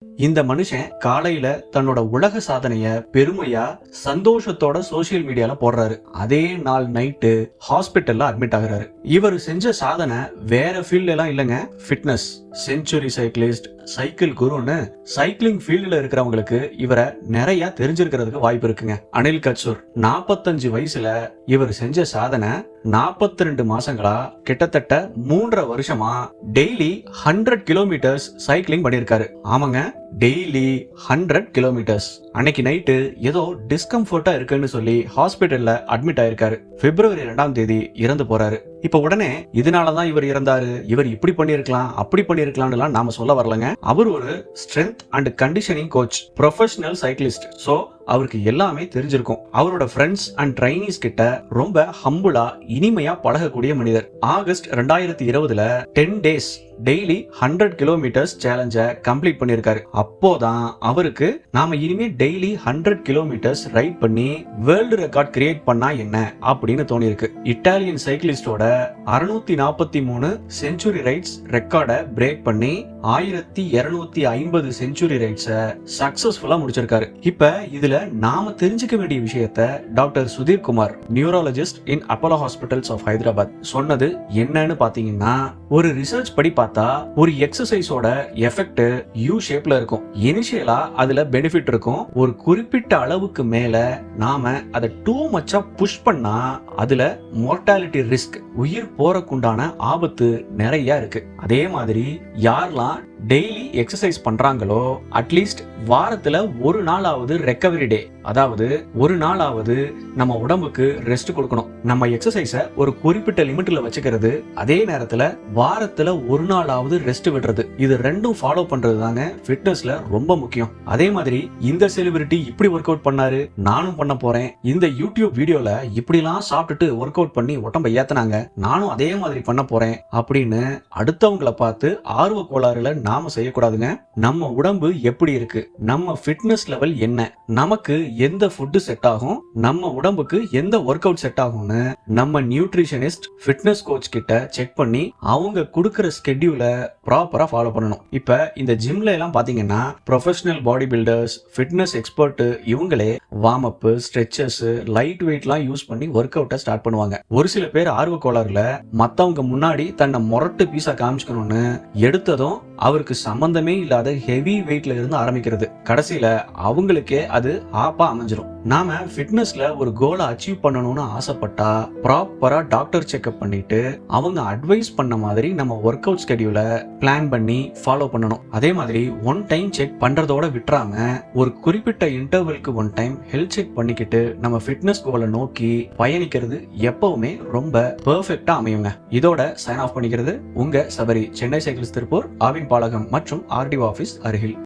இந்த மனுஷன் காலையில தன்னோட உலக சாதனைய பெருமையா சந்தோஷத்தோட சோசியல் மீடியால போடுறாரு. அதே நாள் நைட்டு ஹாஸ்பிட்டல்ல அட்மிட் ஆகுறாரு. இவர் செஞ்ச சாதனை வேற ஃபீல்ட்ல எல்லாம் இல்லங்க, ஃபிட்னஸ். செஞ்சுரி சைக்கிளிஸ்ட், சைக்கிள் குருன்னு சைக்கிளிங் ஃபீல்ட்ல இருக்கிறவங்களுக்கு இவரை நிறைய தெரிஞ்சிருக்கிறதுக்கு வாய்ப்பு இருக்குங்க. அனில் கட்சூர் 45 வயசுல இவர் செஞ்ச சாதனை 42 மாசங்களா கிட்டத்தட்ட 3.5 வருஷமா டெய்லி 100 கிலோமீட்டர்ஸ் சைக்கிளிங் பண்ணிருக்காரு. ஆமாங்க, டெய்லி 100 கிலோமீட்டர்ஸ். அன்னைக்கு நைட்டு ஏதோ டிஸ்கம்ஃபர்ட்டா இருக்குன்னு சொல்லி ஹாஸ்பிட்டல்ல அட்மிட் ஆயிருக்காரு. பிப்ரவரி 2ஆம் தேதி இறந்து போறாரு. இப்ப உடனே இதனாலதான் இவர் இறந்தாரு, இவர் இப்படி பண்ணிருக்கலாம் அப்படி பண்ணிருக்கலாம்னு நாம சொல்ல வரலங்க. அவர் ஒரு strength and conditioning coach, professional cyclist. So அவருக்கு எல்லாமே தெரிஞ்சிருக்கும். அவரோட ஃப்ரெண்ட்ஸ் அண்ட் ட்ரைனிஸ் கிட்ட ரொம்ப ஹம்புலா இனிமையா பழகக்கூடிய மனிதர். August 2020ல 10 days daily 100 kilometres சேலஞ்ச complete பண்ணிருக்காரு. அப்போதான் அவருக்கு நாம இனிமே டெய்லி 100 கிலோமீட்டர்ஸ் ரைட் பண்ணி வேர்ல்டு ரெக்கார்ட் கிரியேட் பண்ணா என்ன அப்படின்னு தோணிருக்கு. இட்டாலியன் சைக்கிளிஸ்டோட 643 செஞ்சுரி ரைட்ஸ் ரெக்கார்டை பிரேக் பண்ணி 1250 செஞ்சுரி ரைட்ஸ சக்சஸ்ஃபுல்லா முடிச்சிருக்காரு. இப்ப இதுல நாம தெரிஞ்சுக்க வேண்டிய விஷயத்த doctor Sudheer Kumar, neurologist in Apollo hospitals of Hyderabad சொன்னது என்னன்னு பாத்தீங்கன்னா, ஒரு ரிசர்ச் படி பார்த்தா ஒரு எக்ஸசைஸோட எஃபெக்ட் யூ ஷேப்ல இருக்கும். இனிஷியலா அதுல பெனிஃபிட் இருக்கும். ஒரு குறிப்பிட்ட அளவுக்கு மேல நாம அதை டூ மச்சா புஷ் பண்ணா அதுல மோர்டாலிட்டி ரிஸ்க், உயிர் போறக்குண்டான ஆபத்து நிறைய இருக்கு. அதே மாதிரி யாரெல்லாம் டெய்லி எக்ஸசைஸ் பண்றாங்களோ அட்லீஸ்ட் வாரத்துல ஒரு நாளாவது ரெக்கவரி டே, அதாவது ஒரு நாளாவது நம்ம உடம்புக்கு ரெஸ்ட் கொடுக்கணும். நம்ம எக்ஸசைஸ ஒரு குறிப்பிட்ட லிமிட்ல வச்சுக்கிறது, அதே நேரத்துல வாரத்துல ஒரு நாளாவது ரெஸ்ட் விடுறது, இது ரெண்டும் ஃபாலோ பண்றது தாங்க ஃபிட்னஸ்ல ரொம்ப முக்கியம். அதே மாதிரி இந்த செலிபிரிட்டி இப்படி ஒர்க் அவுட் பண்ணாரு, நானும் பண்ண போறேன், இந்த யூடியூப் வீடியோல இப்படிலாம் சாப்பிட்டுட்டு ஒர்க் அவுட் பண்ணி உடம்ப ஏத்துனாங்க, நானும் அதே மாதிரி பண்ண போறேன் அப்படின்னு அடுத்தவங்களை பார்த்து ஆர்வ கோளாறுல நாம செய்யக்கூடாதுங்க. நம்ம உடம்பு எப்படி இருக்கு, நம்ம ஃபிட்னஸ் லெவல் என்ன, நமக்கு எந்த ஃபுட் செட் ஆகும், நம்ம உடம்புக்கு எந்த ஒர்க் அவுட் செட் ஆகும்னு நம்ம நியூட்ரிஷனிஸ்ட், ஃபிட்னஸ் கோச் கிட்ட செக் பண்ணி அவங்க கொடுக்கிற ஸ்கெட்யூல ப்ராப்பரா ஃபாலோ பண்ணணும். இப்ப இந்த ஜிம்ல எல்லாம் பாத்தீங்கன்னா professional body builders, fitness expert இவங்களே வார்ம் அப், ஸ்ட்ரெச்சஸ், லைட் வெயிட்லாம் யூஸ் பண்ணி ஒர்க் அவுட்டை ஸ்டார்ட் பண்ணுவாங்க. ஒரு சில பேர் ஆர்வ கோளாறுல மத்தவங்க முன்னாடி தன்னை முரட்டு பீஸா காமிச்சுக்கணும்னு எடுத்ததும் அவருக்கு சம்பந்தமே இல்லாத ஹெவி வெயிட்ல இருந்து ஆரம்பிக்கிறது. கடைசியில அவங்களுக்கே அது ஆப்பா அமைஞ்சிரும். நாம ஃபிட்னஸ்ல ஒரு கோலை அச்சீவ் பண்ணணும்னு ஆசைப்பட்டா ப்ராப்பரா டாக்டர் செக்அப் பண்ணிட்டு அவங்க அட்வைஸ் பண்ண மாதிரி நம்ம ஒர்க் அவுட் ஸ்கெட்யூல பிளான் பண்ணி ஃபாலோ பண்ணணும். அதே மாதிரி ஒன் டைம் செக் பண்றதோட விட்டுறாம ஒரு குறிப்பிட்ட இன்டர்வலுக்கு ஒன் டைம் ஹெல்த் செக் பண்ணிக்கிட்டு நம்ம ஃபிட்னஸ் கோலை நோக்கி பயணிக்கிறது எப்பவுமே ரொம்ப பெர்ஃபெக்ட்டா அமையுங்க. இதோட சைன் ஆஃப் பண்ணிக்கிறது உங்க சபரி. சென்னை சைக்கிள்ஸ் திருப்பூர், ஆவின் பாலகம் மற்றும் ஆர்டிஓ ஆபீஸ் அருகில்.